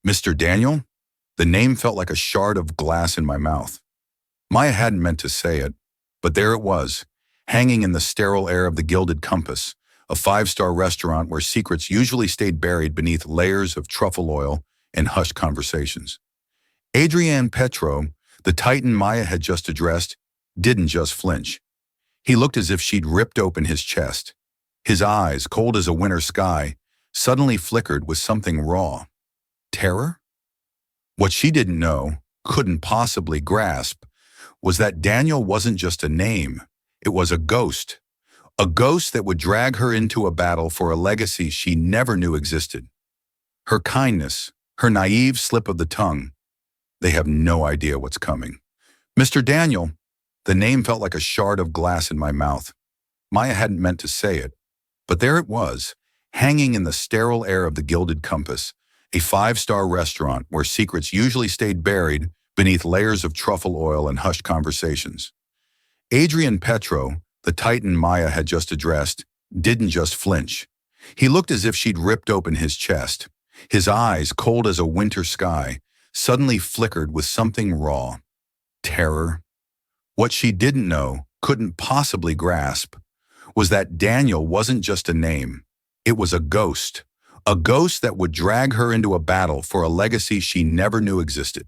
Mr. Daniel? The name felt like a shard of glass in my mouth. Maya hadn't meant to say it, but there it was, hanging in the sterile air of the Gilded Compass, a five-star restaurant where secrets usually stayed buried beneath layers of truffle oil and hushed conversations. Adrian Petro, the titan Maya had just addressed, didn't just flinch. He looked as if she'd ripped open his chest. His eyes, cold as a winter sky, suddenly flickered with something raw. Terror? What she didn't know, couldn't possibly grasp, was that Daniel wasn't just a name. It was a ghost that would drag her into a battle for a legacy she never knew existed. Her kindness, her naive slip of the tongue, they have no idea what's coming. Mr. Daniel, the name felt like a shard of glass in my mouth. Maya hadn't meant to say it, but there it was, hanging in the sterile air of the Gilded Compass, a five-star restaurant where secrets usually stayed buried beneath layers of truffle oil and hushed conversations. Adrian Petro, the titan Maya had just addressed, didn't just flinch. He looked as if she'd ripped open his chest. His eyes, cold as a winter sky, suddenly flickered with something raw. Terror. What she didn't know, couldn't possibly grasp, was that Daniel wasn't just a name. It was a ghost that would drag her into a battle for a legacy she never knew existed.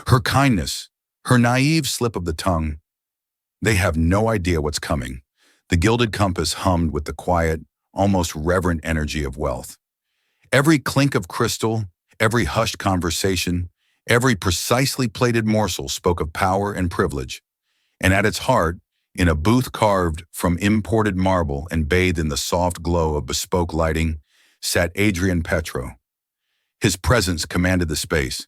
Her kindness, her naive slip of the tongue, they have no idea what's coming. The Gilded Compass hummed with the quiet, almost reverent energy of wealth. Every clink of crystal, every hushed conversation, every precisely plated morsel spoke of power and privilege. And at its heart, in a booth carved from imported marble and bathed in the soft glow of bespoke lighting, sat Adrian Petro. His presence commanded the space.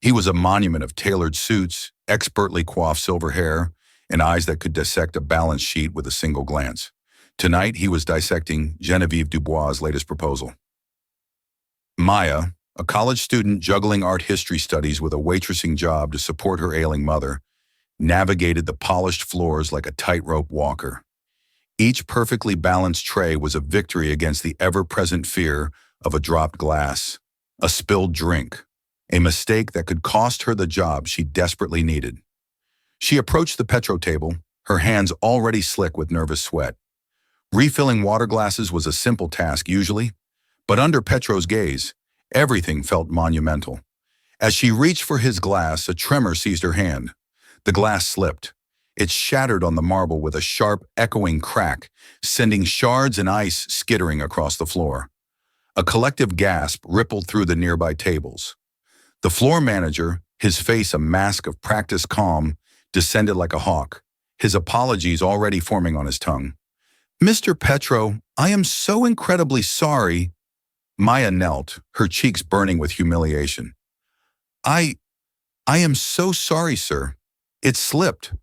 He was a monument of tailored suits, expertly coiffed silver hair, and eyes that could dissect a balance sheet with a single glance. Tonight, he was dissecting Genevieve Dubois' latest proposal. Maya, a college student juggling art history studies with a waitressing job to support her ailing mother, navigated the polished floors like a tightrope walker. Each perfectly balanced tray was a victory against the ever-present fear of a dropped glass, a spilled drink, a mistake that could cost her the job she desperately needed. She approached the Petro table, her hands already slick with nervous sweat. Refilling water glasses was a simple task usually, but under Petro's gaze, everything felt monumental. As she reached for his glass, a tremor seized her hand. The glass slipped. It shattered on the marble with a sharp, echoing crack, sending shards and ice skittering across the floor. A collective gasp rippled through the nearby tables. The floor manager, his face a mask of practiced calm, descended like a hawk, his apologies already forming on his tongue. "Mr. Petro, I am so incredibly sorry." Maya knelt, her cheeks burning with humiliation. I am so sorry, sir. It slipped."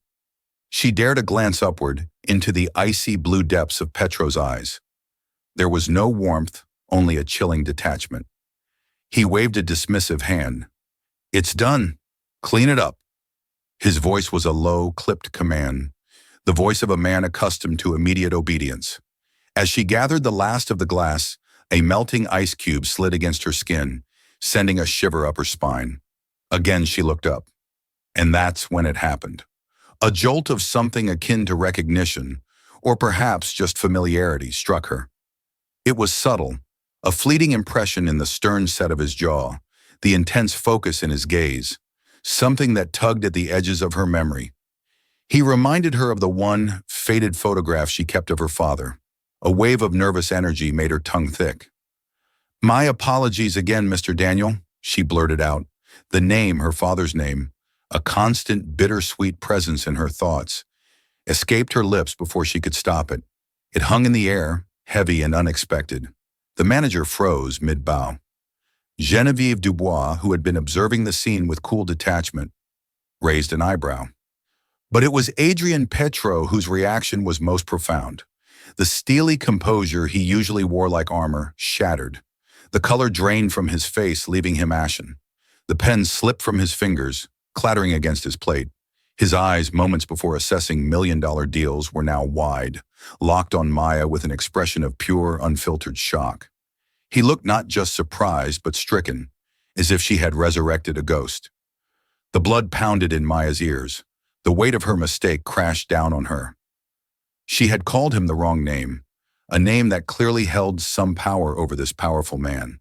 She dared a glance upward into the icy blue depths of Petro's eyes. There was no warmth, only a chilling detachment. He waved a dismissive hand. "It's done. Clean it up." His voice was a low, clipped command, the voice of a man accustomed to immediate obedience. As she gathered the last of the glass, a melting ice cube slid against her skin, sending a shiver up her spine. Again she looked up. And that's when it happened. A jolt of something akin to recognition, or perhaps just familiarity, struck her. It was subtle, a fleeting impression in the stern set of his jaw, the intense focus in his gaze, something that tugged at the edges of her memory. He reminded her of the one faded photograph she kept of her father. A wave of nervous energy made her tongue thick. "My apologies again, Mr. Daniel," she blurted out, the name, her father's name, a constant bittersweet presence in her thoughts, escaped her lips before she could stop it. It hung in the air, heavy and unexpected. The manager froze mid-bow. Genevieve Dubois, who had been observing the scene with cool detachment, raised an eyebrow. But it was Adrian Petro whose reaction was most profound. The steely composure he usually wore like armor shattered. The color drained from his face, leaving him ashen. The pen slipped from his fingers, clattering against his plate. His eyes, moments before assessing million-dollar deals, were now wide, locked on Maya with an expression of pure, unfiltered shock. He looked not just surprised, but stricken. as if she had resurrected a ghost. The blood pounded in Maya's ears. The weight of her mistake crashed down on her. She had called him the wrong name, a name that clearly held some power over this powerful man.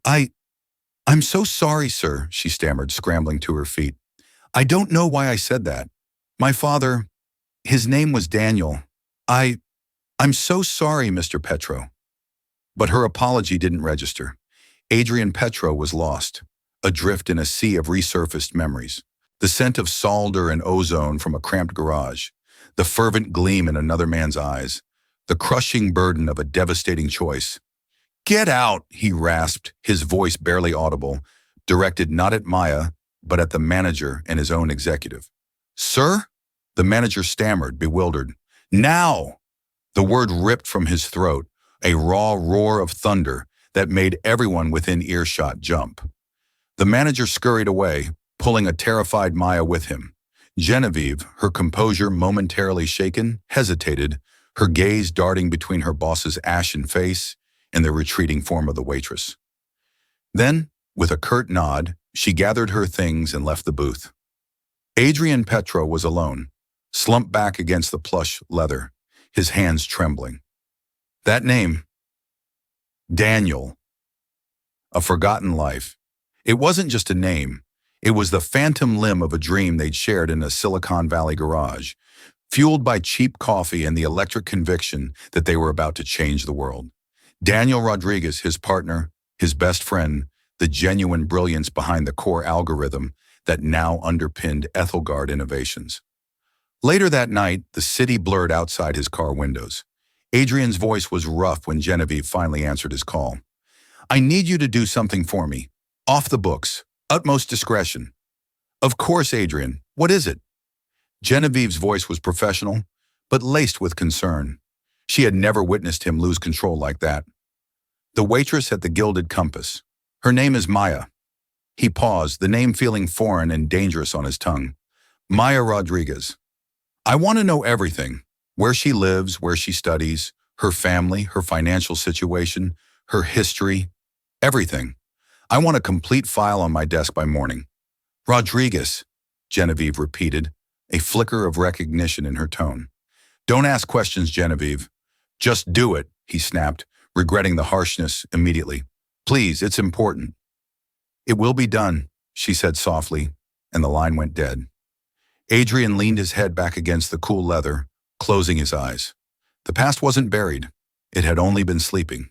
I'm so sorry, sir, she stammered, scrambling to her feet. I don't know why I said that. My father, his name was Daniel. I'm so sorry, Mr. Petro. But her apology didn't register. Adrian Petro was lost, adrift in a sea of resurfaced memories. The scent of solder and ozone from a cramped garage, the fervent gleam in another man's eyes, the crushing burden of a devastating choice. Get out, he rasped, his voice barely audible, directed not at Maya, but at the manager and his own executive. Sir? The manager stammered, bewildered. Now! The word ripped from his throat, a raw roar of thunder that made everyone within earshot jump. The manager scurried away, pulling a terrified Maya with him. Genevieve, her composure momentarily shaken, hesitated, her gaze darting between her boss's ashen face and the retreating form of the waitress. Then, with a curt nod, she gathered her things and left the booth. Adrian Petro was alone, slumped back against the plush leather, his hands trembling. That name, Daniel, a forgotten life. It wasn't just a name. It was the phantom limb of a dream they'd shared in a Silicon Valley garage, fueled by cheap coffee and the electric conviction that they were about to change the world. Daniel Rodriguez, his partner, his best friend, the genuine brilliance behind the core algorithm that now underpinned Ethelgard Innovations. Later that night, the city blurred outside his car windows. Adrian's voice was rough when Genevieve finally answered his call. I need you to do something for me. Off the books. Utmost discretion. Of course, Adrian. What is it? Genevieve's voice was professional, but laced with concern. She had never witnessed him lose control like that. The waitress at the Gilded Compass. Her name is Maya. He paused, the name feeling foreign and dangerous on his tongue. Maya Rodriguez. I want to know everything. Where she lives, where she studies, her family, her financial situation, her history, everything. I want a complete file on my desk by morning. Rodriguez, Genevieve repeated, a flicker of recognition in her tone. Don't ask questions, Genevieve. Just do it, he snapped, regretting the harshness immediately. Please, it's important. It will be done, she said softly, and the line went dead. Adrian leaned his head back against the cool leather, closing his eyes. The past wasn't buried. It had only been sleeping.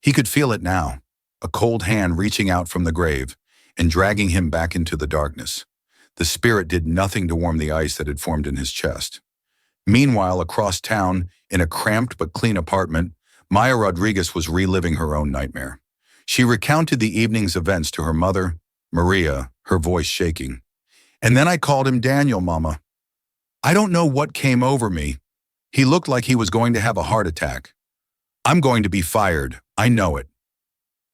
He could feel it now, a cold hand reaching out from the grave and dragging him back into the darkness. The spirit did nothing to warm the ice that had formed in his chest. Meanwhile, across town, in a cramped but clean apartment, Maya Rodriguez was reliving her own nightmare. She recounted the evening's events to her mother, Maria, her voice shaking. And then I called him Daniel, Mama. I don't know what came over me. He looked like he was going to have a heart attack. I'm going to be fired. I know it.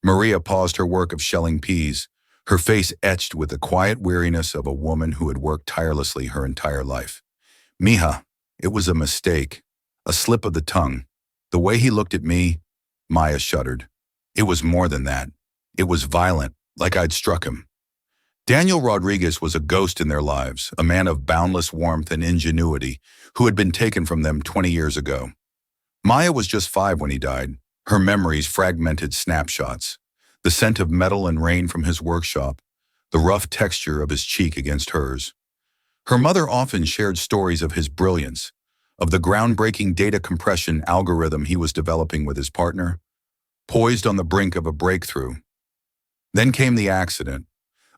Maria paused her work of shelling peas, her face etched with the quiet weariness of a woman who had worked tirelessly her entire life. Mija, it was a mistake, a slip of the tongue. The way he looked at me, Maya shuddered. It was more than that. It was violent, like I'd struck him. Daniel Rodriguez was a ghost in their lives, a man of boundless warmth and ingenuity who had been taken from them 20 years ago. Maya was just 5 when he died, her memories fragmented snapshots, the scent of metal and rain from his workshop, the rough texture of his cheek against hers. Her mother often shared stories of his brilliance, of the groundbreaking data compression algorithm he was developing with his partner, poised on the brink of a breakthrough. Then came the accident.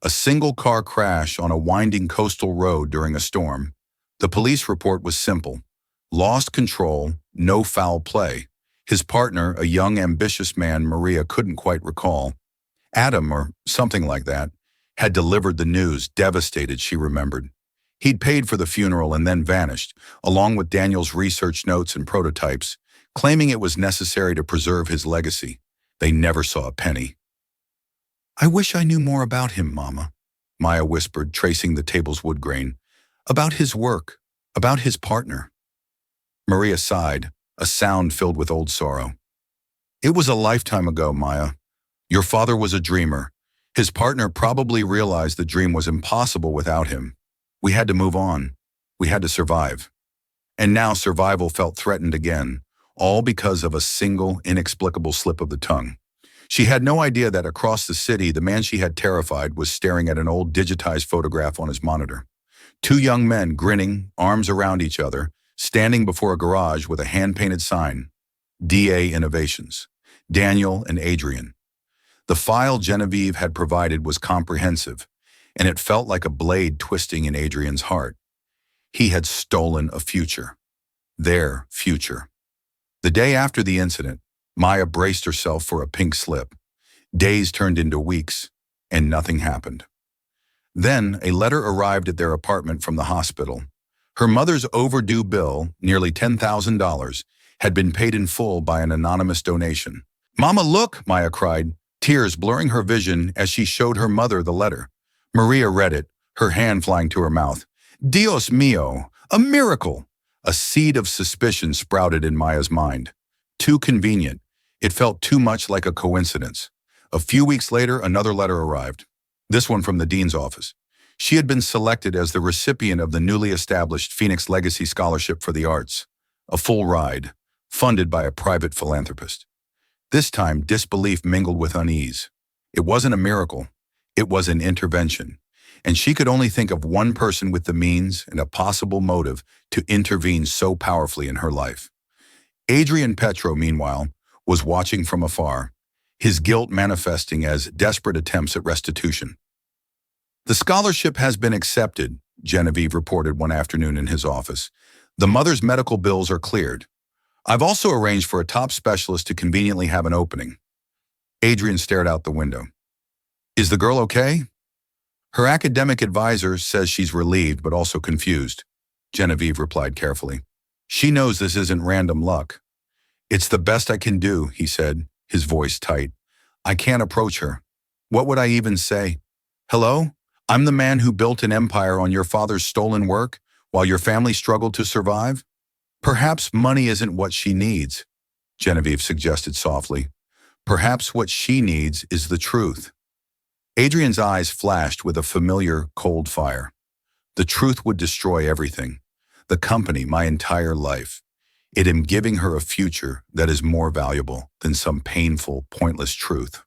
A single-car crash on a winding coastal road during a storm. The police report was simple. Lost control, no foul play. His partner, a young, ambitious man Maria couldn't quite recall, Adam or something like that, had delivered the news, devastated, she remembered. He'd paid for the funeral and then vanished, along with Daniel's research notes and prototypes, claiming it was necessary to preserve his legacy. They never saw a penny. I wish I knew more about him, Mama, Maya whispered, tracing the table's wood grain. About his work, about his partner. Maria sighed, a sound filled with old sorrow. It was a lifetime ago, Maya. Your father was a dreamer. His partner probably realized the dream was impossible without him. We had to move on. We had to survive. And now survival felt threatened again, all because of a single, inexplicable slip of the tongue. She had no idea that across the city, the man she had terrified was staring at an old digitized photograph on his monitor. Two young men grinning, arms around each other, standing before a garage with a hand-painted sign, DA Innovations, Daniel and Adrian. The file Genevieve had provided was comprehensive, and it felt like a blade twisting in Adrian's heart. He had stolen a future. Their future. The day after the incident, Maya braced herself for a pink slip. Days turned into weeks, and nothing happened. Then, a letter arrived at their apartment from the hospital. Her mother's overdue bill, nearly $10,000, had been paid in full by an anonymous donation. "Mama, look!" Maya cried, tears blurring her vision as she showed her mother the letter. Maria read it, her hand flying to her mouth. "Dios mío! A miracle!" A seed of suspicion sprouted in Maya's mind. Too convenient. It felt too much like a coincidence. A few weeks later, another letter arrived. This one from the dean's office. She had been selected as the recipient of the newly established Phoenix Legacy Scholarship for the Arts. A full ride, funded by a private philanthropist. This time, disbelief mingled with unease. It wasn't a miracle. It was an intervention. And she could only think of one person with the means and a possible motive to intervene so powerfully in her life. Adrian Petro, meanwhile, was watching from afar, his guilt manifesting as desperate attempts at restitution. "The scholarship has been accepted," Genevieve reported one afternoon in his office. "The mother's medical bills are cleared. I've also arranged for a top specialist to conveniently have an opening." Adrian stared out the window. "Is the girl okay?" "Her academic advisor says she's relieved but also confused," Genevieve replied carefully. "She knows this isn't random luck." "It's the best I can do," he said, his voice tight. "I can't approach her. What would I even say? Hello? I'm the man who built an empire on your father's stolen work while your family struggled to survive? Perhaps money isn't what she needs," Genevieve suggested softly. "Perhaps what she needs is the truth." Adrian's eyes flashed with a familiar, cold fire. The truth would destroy everything. The company, my entire life. It am giving her a future that is more valuable than some painful, pointless truth.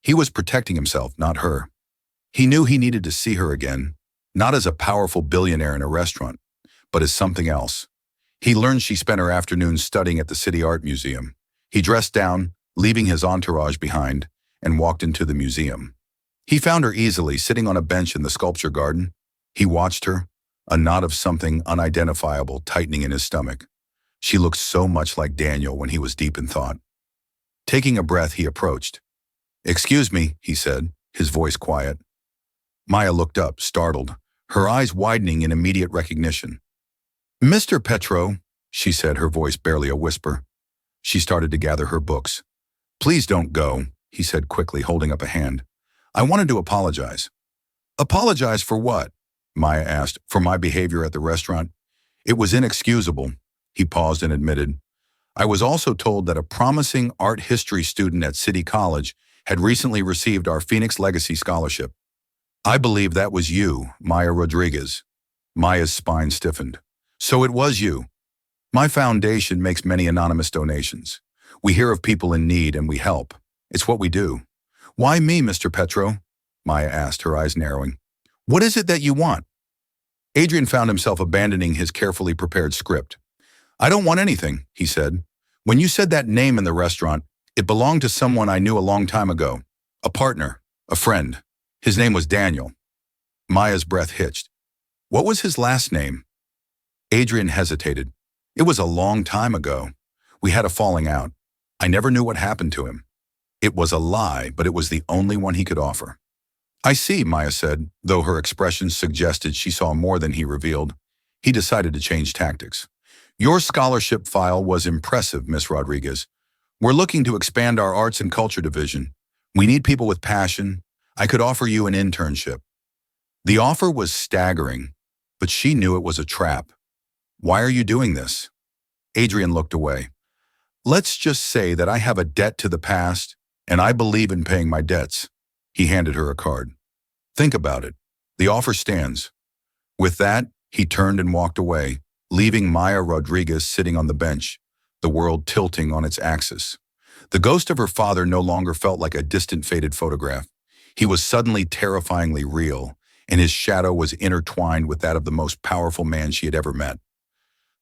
He was protecting himself, not her. He knew he needed to see her again, not as a powerful billionaire in a restaurant, but as something else. He learned she spent her afternoons studying at the City Art Museum. He dressed down, leaving his entourage behind, and walked into the museum. He found her easily sitting on a bench in the sculpture garden. He watched her, a knot of something unidentifiable tightening in his stomach. She looked so much like Daniel when he was deep in thought. Taking a breath, he approached. "Excuse me," he said, his voice quiet. Maya looked up, startled, her eyes widening in immediate recognition. "Mr. Petro," she said, her voice barely a whisper. She started to gather her books. "Please don't go," he said quickly, holding up a hand. "I wanted to apologize." "Apologize for what?" Maya asked. "For my behavior at the restaurant. It was inexcusable," he paused and admitted. "I was also told that a promising art history student at City College had recently received our Phoenix Legacy Scholarship. I believe that was you, Maya Rodriguez." Maya's spine stiffened. "So it was you." "My foundation makes many anonymous donations. We hear of people in need and we help. It's what we do." "Why me, Mr. Petro?" Maya asked, her eyes narrowing. "What is it that you want?" Adrian found himself abandoning his carefully prepared script. "I don't want anything," he said. "When you said that name in the restaurant, it belonged to someone I knew a long time ago. A partner, a friend. His name was Daniel." Maya's breath hitched. "What was his last name?" Adrian hesitated. "It was a long time ago. We had a falling out. I never knew what happened to him. It was a lie, but it was the only one he could offer." "I see," Maya said, though her expression suggested she saw more than he revealed. He decided to change tactics. "Your scholarship file was impressive, Miss Rodriguez. We're looking to expand our arts and culture division. We need people with passion. I could offer you an internship." The offer was staggering, but she knew it was a trap. "Why are you doing this?" Adrian looked away. "Let's just say that I have a debt to the past, and I believe in paying my debts." He handed her a card. Think about it. The offer stands. With that, he turned and walked away, leaving Maya Rodriguez sitting on the bench, the world tilting on its axis. The ghost of her father no longer felt like a distant faded photograph. He was suddenly terrifyingly real, and his shadow was intertwined with that of the most powerful man she had ever met.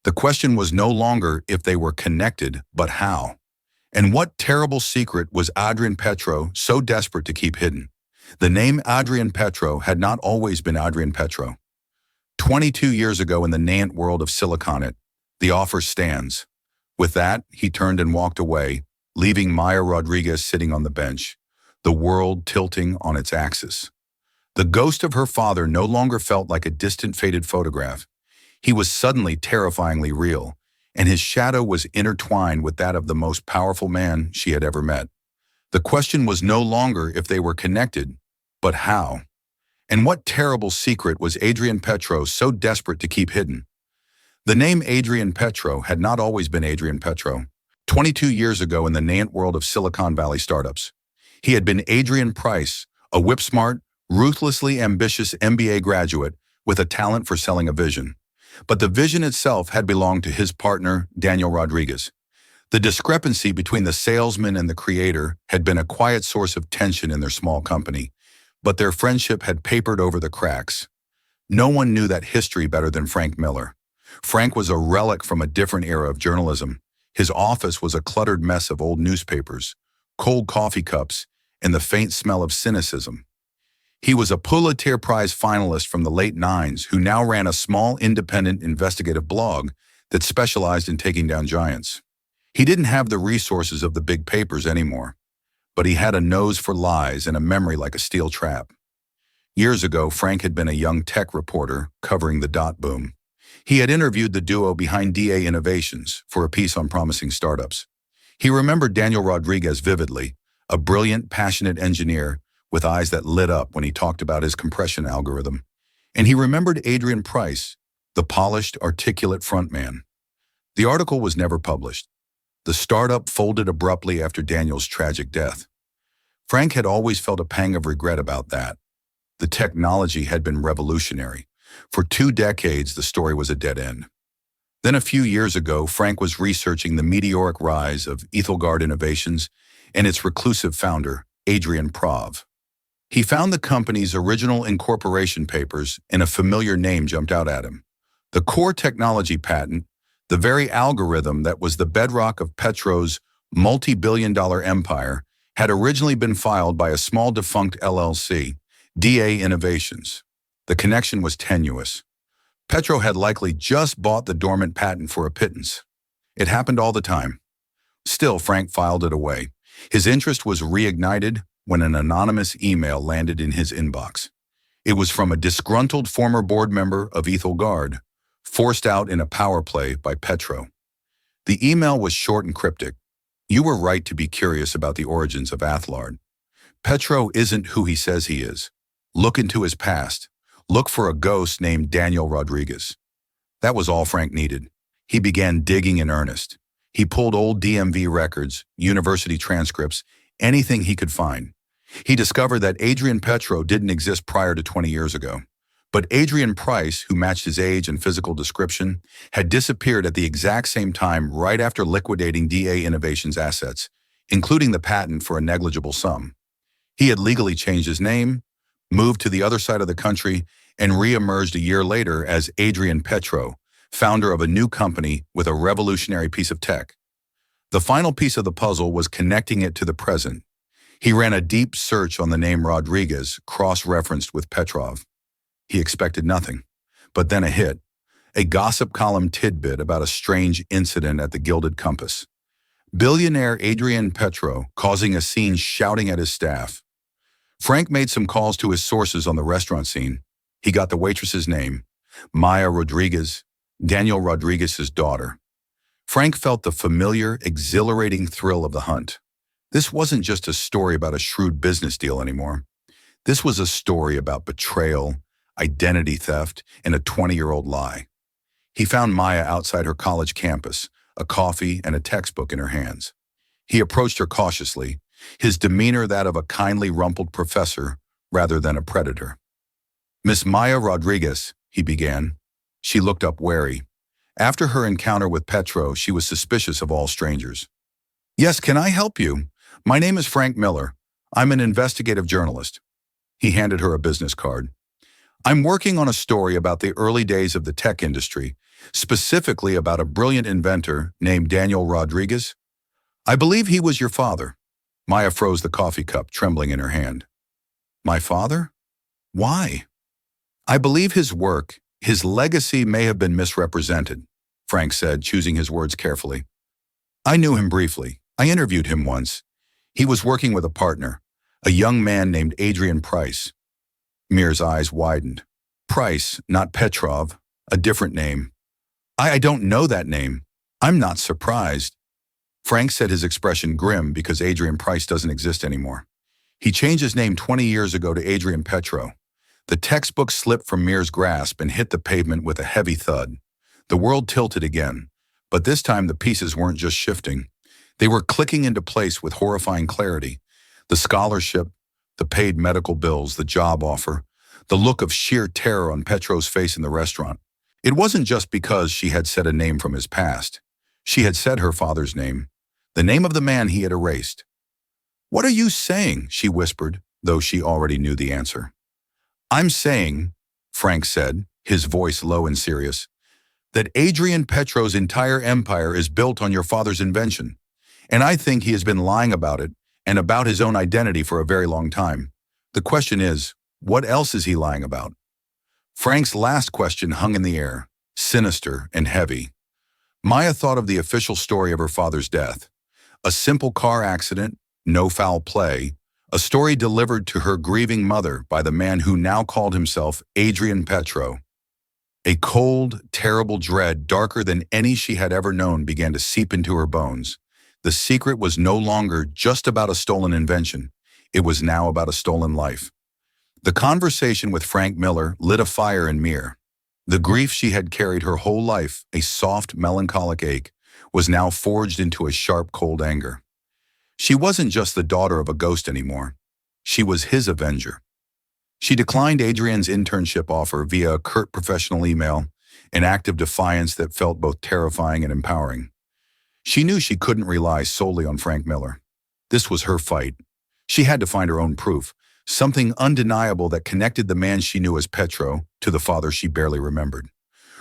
The question was no longer if they were connected, but how. And what terrible secret was Adrian Petro so desperate to keep hidden? The name Adrian Petro had not always been Adrian Petro. 22 years ago in the Nant world of Siliconet, the offer stands. With that, he turned and walked away, leaving Maya Rodriguez sitting on the bench, the world tilting on its axis. The ghost of her father no longer felt like a distant faded photograph. He was suddenly terrifyingly real, and his shadow was intertwined with that of the most powerful man she had ever met. The question was no longer if they were connected, but how. And what terrible secret was Adrian Petro so desperate to keep hidden? The name Adrian Petro had not always been Adrian Petro. 22 years ago in the Nant world of Silicon Valley startups, he had been Adrian Price, a whip-smart, ruthlessly ambitious MBA graduate with a talent for selling a vision. But the vision itself had belonged to his partner, Daniel Rodriguez. The discrepancy between the salesman and the creator had been a quiet source of tension in their small company, but their friendship had papered over the cracks. No one knew that history better than Frank Miller. Frank was a relic from a different era of journalism. His office was a cluttered mess of old newspapers, cold coffee cups, and the faint smell of cynicism. He was a Pulitzer Prize finalist from the late 90s who now ran a small independent investigative blog that specialized in taking down giants. He didn't have the resources of the big papers anymore, but he had a nose for lies and a memory like a steel trap. Years ago, Frank had been a young tech reporter covering the dot boom. He had interviewed the duo behind DA Innovations for a piece on promising startups. He remembered Daniel Rodriguez vividly, a brilliant, passionate engineer with eyes that lit up when he talked about his compression algorithm. And he remembered Adrian Price, the polished, articulate frontman. The article was never published. The startup folded abruptly after Daniel's tragic death. Frank had always felt a pang of regret about that. The technology had been revolutionary. For 2 decades, the story was a dead end. Then a few years ago, Frank was researching the meteoric rise of Ethelgard Innovations and its reclusive founder, Adrian Prov. He found the company's original incorporation papers, and a familiar name jumped out at him. The core technology patent, the very algorithm that was the bedrock of Petro's multi-billion-dollar empire, had originally been filed by a small defunct LLC, DA Innovations. The connection was tenuous. Petro had likely just bought the dormant patent for a pittance. It happened all the time. Still, Frank filed it away. His interest was reignited when an anonymous email landed in his inbox. It was from a disgruntled former board member of Ethelgard, forced out in a power play by Petro. The email was short and cryptic. You were right to be curious about the origins of Athlard. Petro isn't who he says he is. Look into his past. Look for a ghost named Daniel Rodriguez. That was all Frank needed. He began digging in earnest. He pulled old DMV records, university transcripts, anything he could find. He discovered that Adrian Petro didn't exist prior to 20 years ago. But Adrian Price, who matched his age and physical description, had disappeared at the exact same time right after liquidating DA Innovations' assets, including the patent for a negligible sum. He had legally changed his name, moved to the other side of the country, and re-emerged a year later as Adrian Petro, founder of a new company with a revolutionary piece of tech. The final piece of the puzzle was connecting it to the present. He ran a deep search on the name Rodriguez, cross-referenced with Petrov. He expected nothing, but then a hit, a gossip column tidbit about a strange incident at the Gilded Compass. Billionaire Adrian Petro causing a scene shouting at his staff. Frank made some calls to his sources on the restaurant scene. He got the waitress's name, Maya Rodriguez, Daniel Rodriguez's daughter. Frank felt the familiar, exhilarating thrill of the hunt. This wasn't just a story about a shrewd business deal anymore. This was a story about betrayal, identity theft, and a 20-year-old lie. He found Maya outside her college campus, a coffee and a textbook in her hands. He approached her cautiously, his demeanor that of a kindly rumpled professor rather than a predator. "Miss Maya Rodriguez," he began. She looked up wary. After her encounter with Petro, she was suspicious of all strangers. "Yes, can I help you? My name is Frank Miller. I'm an investigative journalist." He handed her a business card. "I'm working on a story about the early days of the tech industry, specifically about a brilliant inventor named Daniel Rodriguez. I believe he was your father." Maya froze the coffee cup, trembling in her hand. "My father? Why?" "I believe his work, his legacy may have been misrepresented," Frank said, choosing his words carefully. "I knew him briefly. I interviewed him once. He was working with a partner, a young man named Adrian Price." Mir's eyes widened. "Price, not Petrov, a different name." I don't know that name." "I'm not surprised." Frank said, his expression grim, because Adrian Price doesn't exist anymore. "He changed his name 20 years ago to Adrian Petro." The textbook slipped from Mir's grasp and hit the pavement with a heavy thud. The world tilted again, but this time the pieces weren't just shifting. They were clicking into place with horrifying clarity. The scholarship, the paid medical bills, the job offer, the look of sheer terror on Petro's face in the restaurant. It wasn't just because she had said a name from his past. She had said her father's name, the name of the man he had erased. "What are you saying?" she whispered, though she already knew the answer. "I'm saying," Frank said, his voice low and serious, "that Adrian Petro's entire empire is built on your father's invention. And I think he has been lying about it and about his own identity for a very long time. The question is, what else is he lying about?" Frank's last question hung in the air, sinister and heavy. Maya thought of the official story of her father's death. A simple car accident, no foul play, a story delivered to her grieving mother by the man who now called himself Adrian Petro. A cold, terrible dread, darker than any she had ever known, began to seep into her bones. The secret was no longer just about a stolen invention. It was now about a stolen life. The conversation with Frank Miller lit a fire in Mir. The grief she had carried her whole life, a soft, melancholic ache, was now forged into a sharp, cold anger. She wasn't just the daughter of a ghost anymore. She was his avenger. She declined Adrian's internship offer via a curt professional email, an act of defiance that felt both terrifying and empowering. She knew she couldn't rely solely on Frank Miller. This was her fight. She had to find her own proof, something undeniable that connected the man she knew as Petro to the father she barely remembered.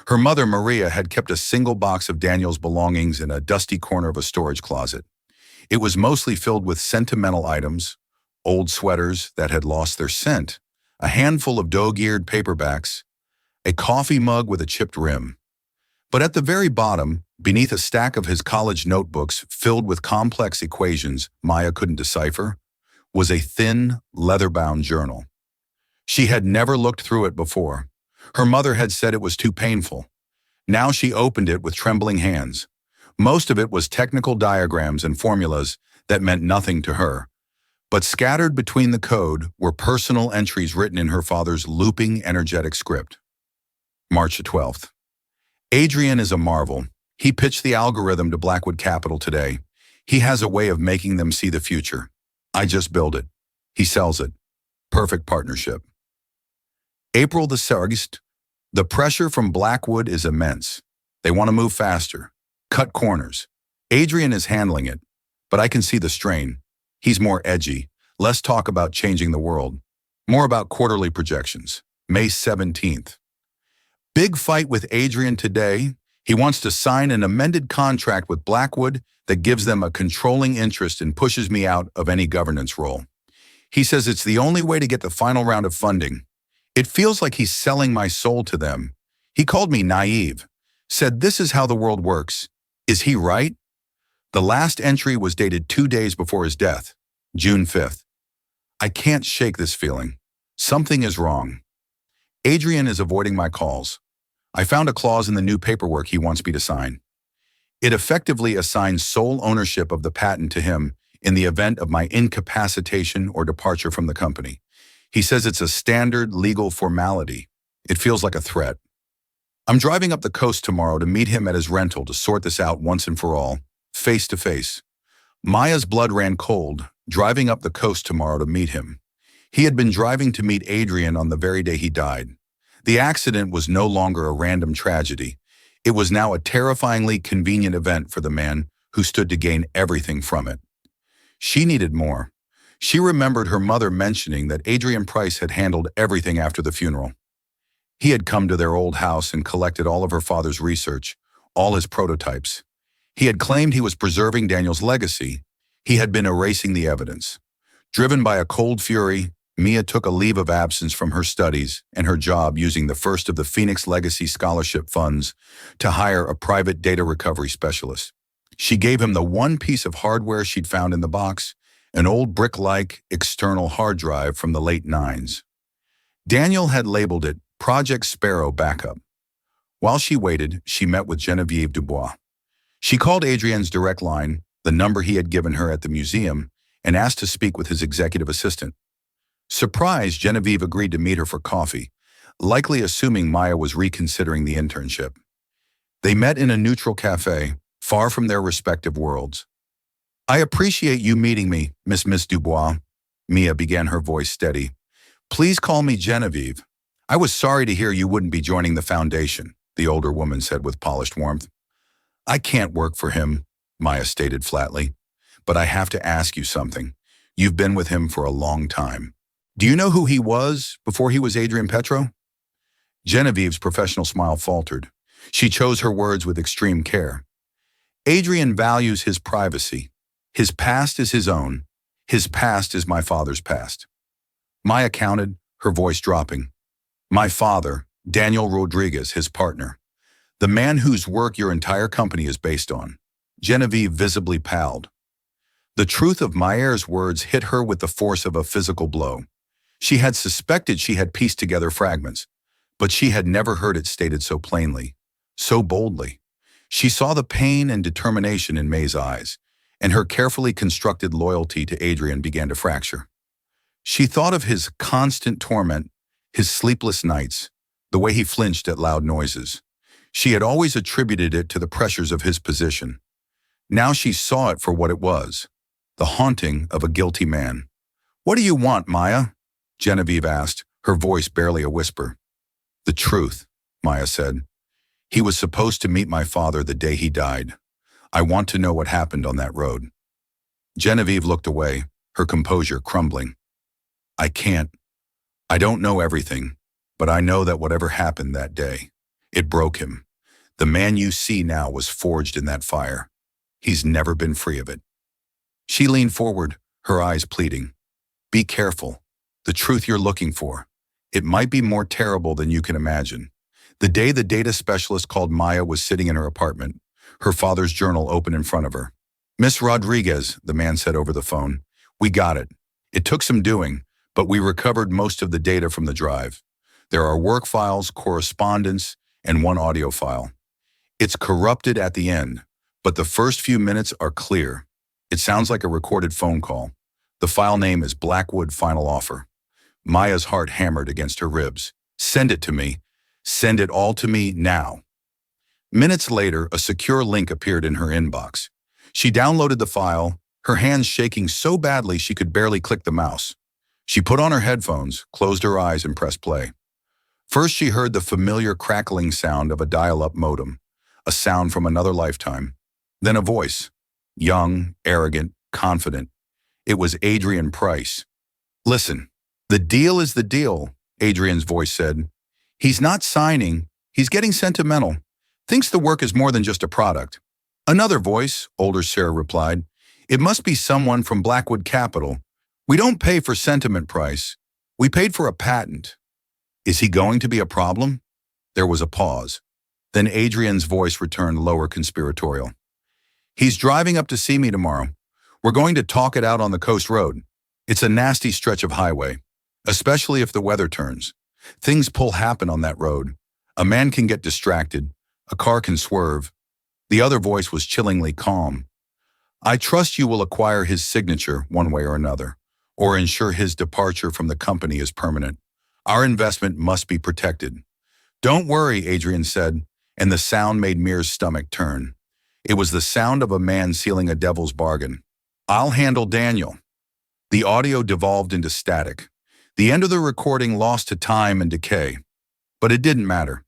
Her mother, Maria, had kept a single box of Daniel's belongings in a dusty corner of a storage closet. It was mostly filled with sentimental items, old sweaters that had lost their scent, a handful of dog-eared paperbacks, a coffee mug with a chipped rim. But at the very bottom, beneath a stack of his college notebooks filled with complex equations Maya couldn't decipher, was a thin, leather-bound journal. She had never looked through it before. Her mother had said it was too painful. Now she opened it with trembling hands. Most of it was technical diagrams and formulas that meant nothing to her. But scattered between the code were personal entries written in her father's looping, energetic script. March 12th. Adrian is a marvel. He pitched the algorithm to Blackwood Capital today. He has a way of making them see the future. I just build it. He sells it. Perfect partnership. April the 6th. The pressure from Blackwood is immense. They want to move faster, cut corners. Adrian is handling it, but I can see the strain. He's more edgy, less talk about changing the world, more about quarterly projections. May 17th. Big fight with Adrian today. He wants to sign an amended contract with Blackwood that gives them a controlling interest and pushes me out of any governance role. He says it's the only way to get the final round of funding. It feels like he's selling my soul to them. He called me naive, said this is how the world works. Is he right? The last entry was dated 2 days before his death, June 5th. I can't shake this feeling. Something is wrong. Adrian is avoiding my calls. I found a clause in the new paperwork he wants me to sign. It effectively assigns sole ownership of the patent to him in the event of my incapacitation or departure from the company. He says it's a standard legal formality. It feels like a threat. I'm driving up the coast tomorrow to meet him at his rental to sort this out once and for all, face to face. Maya's blood ran cold, driving up the coast tomorrow to meet him. He had been driving to meet Adrian on the very day he died. The accident was no longer a random tragedy. It was now a terrifyingly convenient event for the man who stood to gain everything from it. She needed more. She remembered her mother mentioning that Adrian Price had handled everything after the funeral. He had come to their old house and collected all of her father's research, all his prototypes. He had claimed he was preserving Daniel's legacy. He had been erasing the evidence. Driven by a cold fury, Mia took a leave of absence from her studies and her job using the first of the Phoenix Legacy Scholarship Funds to hire a private data recovery specialist. She gave him the one piece of hardware she'd found in the box, an old brick-like external hard drive from the late 90s. Daniel had labeled it Project Sparrow Backup. While she waited, she met with Genevieve Dubois. She called Adrian's direct line, the number he had given her at the museum, and asked to speak with his executive assistant. Surprised, Genevieve agreed to meet her for coffee, likely assuming Maya was reconsidering the internship. They met in a neutral cafe, far from their respective worlds. "I appreciate you meeting me, Miss Dubois," Mia began, her voice steady. "Please call me Genevieve. I was sorry to hear you wouldn't be joining the foundation," the older woman said with polished warmth. "I can't work for him," Maya stated flatly. "But I have to ask you something. You've been with him for a long time. Do you know who he was before he was Adrian Petro?" Genevieve's professional smile faltered. She chose her words with extreme care. "Adrian values his privacy. His past is his own. His past is my father's past." Maya counted, her voice dropping. "My father, Daniel Rodriguez, his partner. The man whose work your entire company is based on." Genevieve visibly palled. The truth of Maier's words hit her with the force of a physical blow. She had suspected she had pieced together fragments, but she had never heard it stated so plainly, so boldly. She saw the pain and determination in May's eyes, and her carefully constructed loyalty to Adrian began to fracture. She thought of his constant torment, his sleepless nights, the way he flinched at loud noises. She had always attributed it to the pressures of his position. Now she saw it for what it was, the haunting of a guilty man. "What do you want, Maya?" Genevieve asked, her voice barely a whisper. "The truth," Maya said. "He was supposed to meet my father the day he died. I want to know what happened on that road." Genevieve looked away, her composure crumbling. "I can't. I don't know everything, but I know that whatever happened that day, it broke him. The man you see now was forged in that fire. He's never been free of it." She leaned forward, her eyes pleading. "Be careful. The truth you're looking for. It might be more terrible than you can imagine." The day the data specialist called, Maya was sitting in her apartment, her father's journal open in front of her. "Miss Rodriguez," the man said over the phone, "we got it. It took some doing, but we recovered most of the data from the drive. There are work files, correspondence, and one audio file. It's corrupted at the end, but the first few minutes are clear. It sounds like a recorded phone call. The file name is Blackwood Final Offer." Maya's heart hammered against her ribs. "Send it to me. Send it all to me now." Minutes later, a secure link appeared in her inbox. She downloaded the file, her hands shaking so badly she could barely click the mouse. She put on her headphones, closed her eyes, and pressed play. First, she heard the familiar crackling sound of a dial-up modem, a sound from another lifetime. Then a voice, young, arrogant, confident. It was Adrian Price. "Listen, the deal is the deal," Adrian's voice said. "He's not signing. He's getting sentimental. Thinks the work is more than just a product." Another voice, older Sarah, replied, "It must be someone from Blackwood Capital. We don't pay for sentiment, Price. We paid for a patent." "Is he going to be a problem?" There was a pause. Then Adrian's voice returned, lower, conspiratorial. "He's driving up to see me tomorrow. We're going to talk it out on the coast road. It's a nasty stretch of highway, especially if the weather turns. Things happen on that road. A man can get distracted. A car can swerve." The other voice was chillingly calm. "I trust you will acquire his signature one way or another, or ensure his departure from the company is permanent. Our investment must be protected." "Don't worry," Adrian said, and the sound made Mir's stomach turn. It was the sound of a man sealing a devil's bargain. I'll handle Daniel. The audio devolved into static. The end of the recording lost to time and decay. But it didn't matter.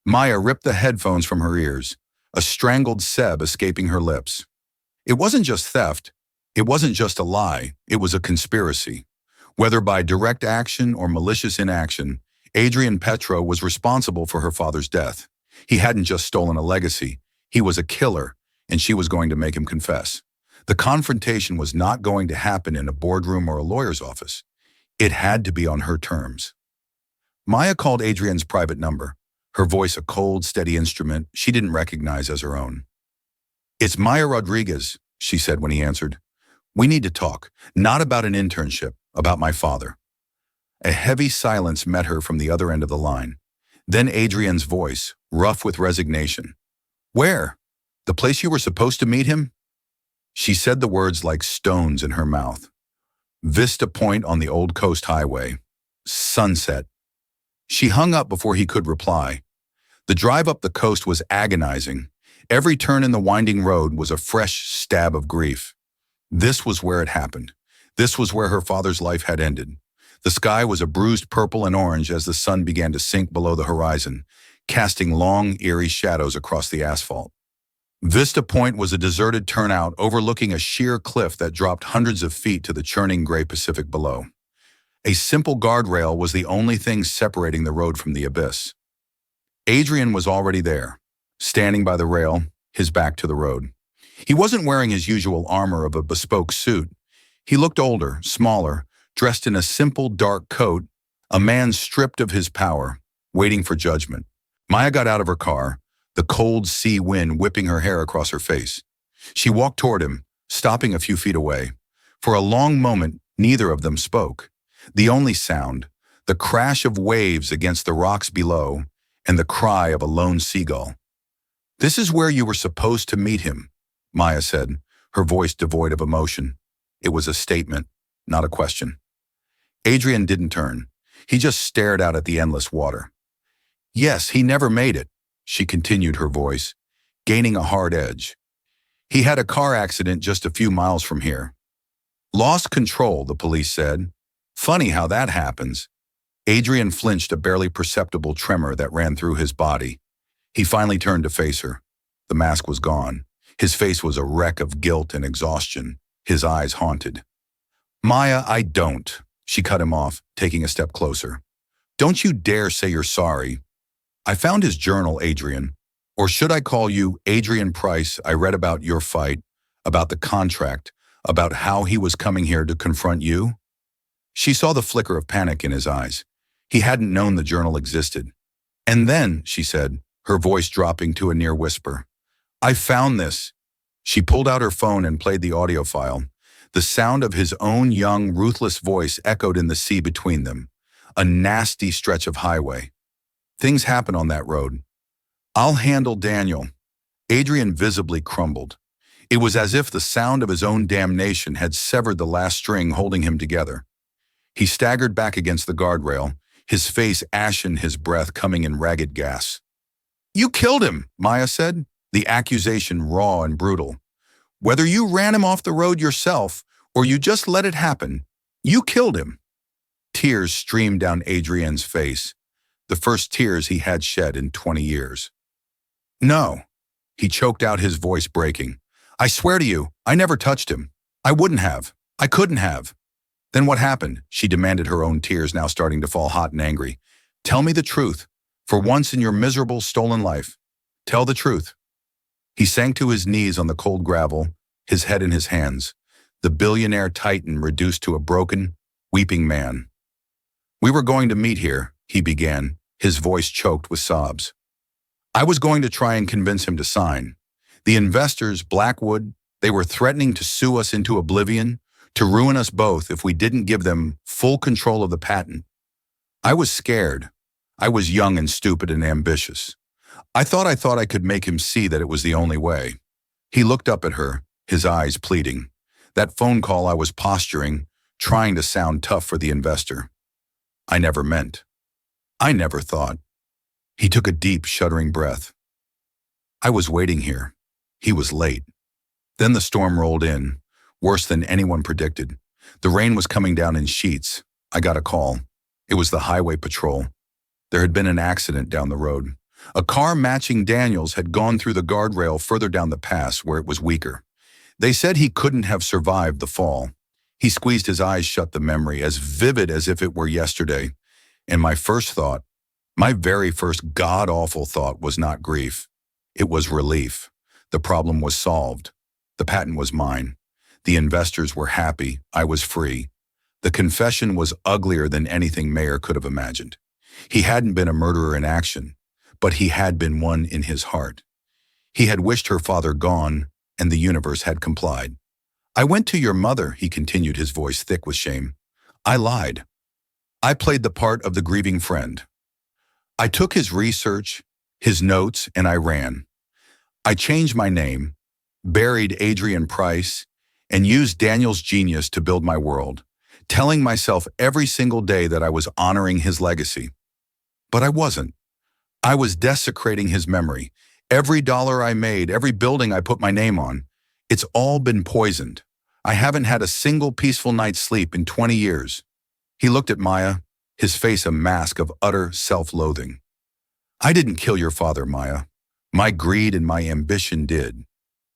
Maya ripped the headphones from her ears, a strangled Seb escaping her lips. It wasn't just theft. It wasn't just a lie. It was a conspiracy. Whether by direct action or malicious inaction, Adrian Petro was responsible for her father's death. He hadn't just stolen a legacy. He was a killer, and she was going to make him confess. The confrontation was not going to happen in a boardroom or a lawyer's office. It had to be on her terms. Maya called Adrian's private number, her voice a cold, steady instrument she didn't recognize as her own. "It's Maya Rodriguez," she said when he answered. "We need to talk, not about an internship, about my father." A heavy silence met her from the other end of the line. Then Adrian's voice, rough with resignation. "Where? The place you were supposed to meet him?" She said the words like stones in her mouth. Vista Point on the Old Coast Highway. Sunset. She hung up before he could reply. The drive up the coast was agonizing. Every turn in the winding road was a fresh stab of grief. This was where it happened. This was where her father's life had ended. The sky was a bruised purple and orange as the sun began to sink below the horizon, casting long, eerie shadows across the asphalt. Vista Point was a deserted turnout overlooking a sheer cliff that dropped hundreds of feet to the churning gray Pacific below. A simple guardrail was the only thing separating the road from the abyss. Adrian was already there, standing by the rail, his back to the road. He wasn't wearing his usual armor of a bespoke suit. He looked older, smaller, dressed in a simple dark coat, a man stripped of his power, waiting for judgment. Maya got out of her car, the cold sea wind whipping her hair across her face. She walked toward him, stopping a few feet away. For a long moment, neither of them spoke. The only sound, the crash of waves against the rocks below, and the cry of a lone seagull. "This is where you were supposed to meet him," Maya said, her voice devoid of emotion. It was a statement, not a question. Adrian didn't turn. He just stared out at the endless water. "Yes, he never made it," she continued, her voice, gaining a hard edge. "He had a car accident just a few miles from here." "Lost control," the police said. "Funny how that happens." Adrian flinched, a barely perceptible tremor that ran through his body. He finally turned to face her. The mask was gone. His face was a wreck of guilt and exhaustion, his eyes haunted. "Maya, I don't," she cut him off, taking a step closer. "Don't you dare say you're sorry. I found his journal, Adrian. Or should I call you Adrian Price? I read about your fight, about the contract, about how he was coming here to confront you." She saw the flicker of panic in his eyes. He hadn't known the journal existed. "And then," she said, her voice dropping to a near whisper, "I found this." She pulled out her phone and played the audio file. The sound of his own young, ruthless voice echoed in the sea between them. A nasty stretch of highway. "Things happen on that road. I'll handle Daniel." Adrian visibly crumbled. It was as if the sound of his own damnation had severed the last string holding him together. He staggered back against the guardrail, his face ashen, his breath coming in ragged gasps. "You killed him," Maya said, the accusation raw and brutal. "Whether you ran him off the road yourself or you just let it happen, you killed him." Tears streamed down Adrian's face, the first tears he had shed in 20 years. "No," he choked out, his voice breaking. "I swear to you, I never touched him. I wouldn't have. I couldn't have." "Then what happened?" she demanded, her own tears now starting to fall hot and angry. "Tell me the truth. For once in your miserable, stolen life. Tell the truth." He sank to his knees on the cold gravel, his head in his hands, the billionaire titan reduced to a broken, weeping man. "We were going to meet here," he began, his voice choked with sobs. "I was going to try and convince him to sign. The investors, Blackwood, they were threatening to sue us into oblivion, to ruin us both if we didn't give them full control of the patent. I was scared. I was young and stupid and ambitious. I thought I could make him see that it was the only way." He looked up at her, his eyes pleading. "That phone call I was posturing, trying to sound tough for the investor. I never meant. I never thought." He took a deep, shuddering breath. "I was waiting here. He was late. Then the storm rolled in. worse than anyone predicted. The rain was coming down in sheets. I got a call. It was the highway patrol. There had been an accident down the road. A car matching Daniel's had gone through the guardrail further down the pass where it was weaker. They said he couldn't have survived the fall. He squeezed his eyes shut, the memory as vivid as if it were yesterday. And my very first god-awful thought was not grief. It was relief. The problem was solved. The patent was mine. The investors were happy. I was free. The confession was uglier than anything Mayer could have imagined. He hadn't been a murderer in action, but he had been one in his heart. He had wished her father gone, and the universe had complied. I went to your mother, he continued, his voice thick with shame. I lied. I played the part of the grieving friend. I took his research, his notes, and I ran. I changed my name, buried Adrian Price, and used Daniel's genius to build my world, telling myself every single day that I was honoring his legacy. But I wasn't. I was desecrating his memory. Every dollar I made, every building I put my name on, it's all been poisoned. I haven't had a single peaceful night's sleep in 20 years. He looked at Maya, his face a mask of utter self-loathing. I didn't kill your father, Maya. My greed and my ambition did.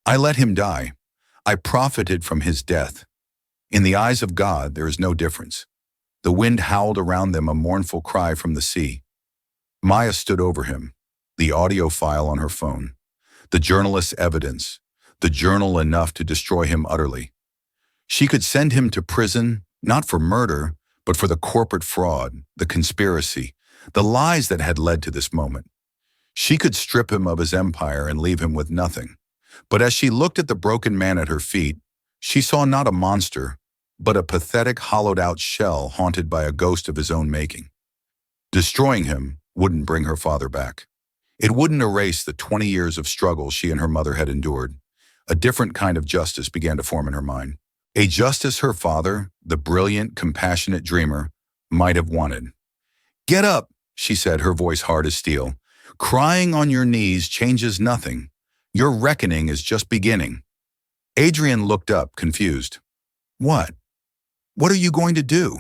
I let him die. I profited from his death. In the eyes of God, there is no difference. The wind howled around them, a mournful cry from the sea. Maya stood over him, the audio file on her phone, the journalist's evidence, the journal enough to destroy him utterly. She could send him to prison, not for murder, but for the corporate fraud, the conspiracy, the lies that had led to this moment. She could strip him of his empire and leave him with nothing. But as she looked at the broken man at her feet, she saw not a monster, but a pathetic, hollowed-out shell haunted by a ghost of his own making. Destroying him wouldn't bring her father back. It wouldn't erase the 20 years of struggle she and her mother had endured. A different kind of justice began to form in her mind. A justice her father, the brilliant, compassionate dreamer, might have wanted. Get up, she said, her voice hard as steel. Crying on your knees changes nothing. Your reckoning is just beginning. Adrian looked up, confused. What? What are you going to do?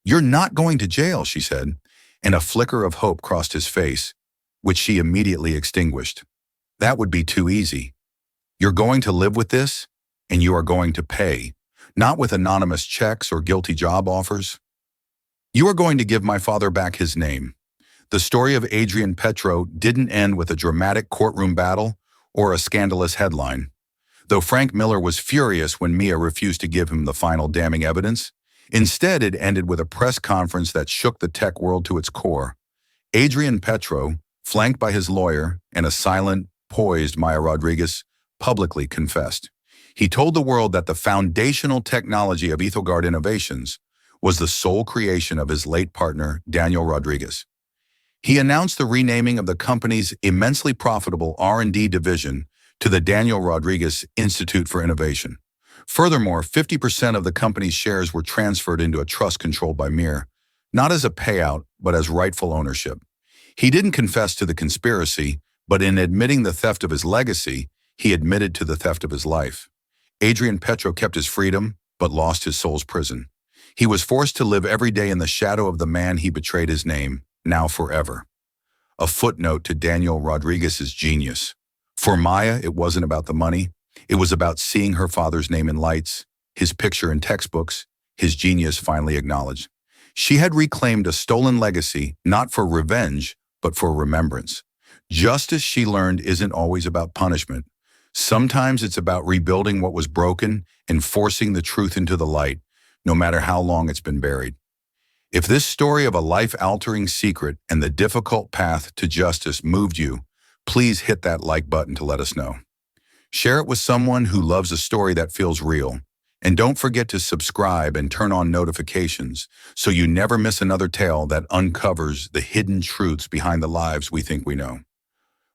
You're not going to jail, she said, and a flicker of hope crossed his face, which she immediately extinguished. That would be too easy. You're going to live with this, and you are going to pay, not with anonymous checks or guilty job offers. You are going to give my father back his name. The story of Adrian Petro didn't end with a dramatic courtroom battle or a scandalous headline. Though Frank Miller was furious when Mia refused to give him the final damning evidence, instead it ended with a press conference that shook the tech world to its core. Adrian Petro, flanked by his lawyer and a silent, poised Maya Rodriguez, publicly confessed. He told the world that the foundational technology of Ethogard Innovations was the sole creation of his late partner, Daniel Rodriguez. He announced the renaming of the company's immensely profitable R&D division to the Daniel Rodriguez Institute for Innovation. Furthermore, 50% of the company's shares were transferred into a trust controlled by Mir, not as a payout, but as rightful ownership. He didn't confess to the conspiracy, but in admitting the theft of his legacy, he admitted to the theft of his life. Adrian Petro kept his freedom, but lost his soul's prison. He was forced to live every day in the shadow of the man he betrayed his name, now forever. A footnote to Daniel Rodriguez's genius. For Maya, it wasn't about the money. It was about seeing her father's name in lights, his picture in textbooks, his genius finally acknowledged. She had reclaimed a stolen legacy, not for revenge, but for remembrance. Justice, she learned, isn't always about punishment. Sometimes it's about rebuilding what was broken and forcing the truth into the light, no matter how long it's been buried. If this story of a life-altering secret and the difficult path to justice moved you, please hit that like button to let us know. Share it with someone who loves a story that feels real. And don't forget to subscribe and turn on notifications so you never miss another tale that uncovers the hidden truths behind the lives we think we know.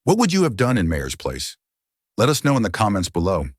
What would you have done in Mayer's place? Let us know in the comments below.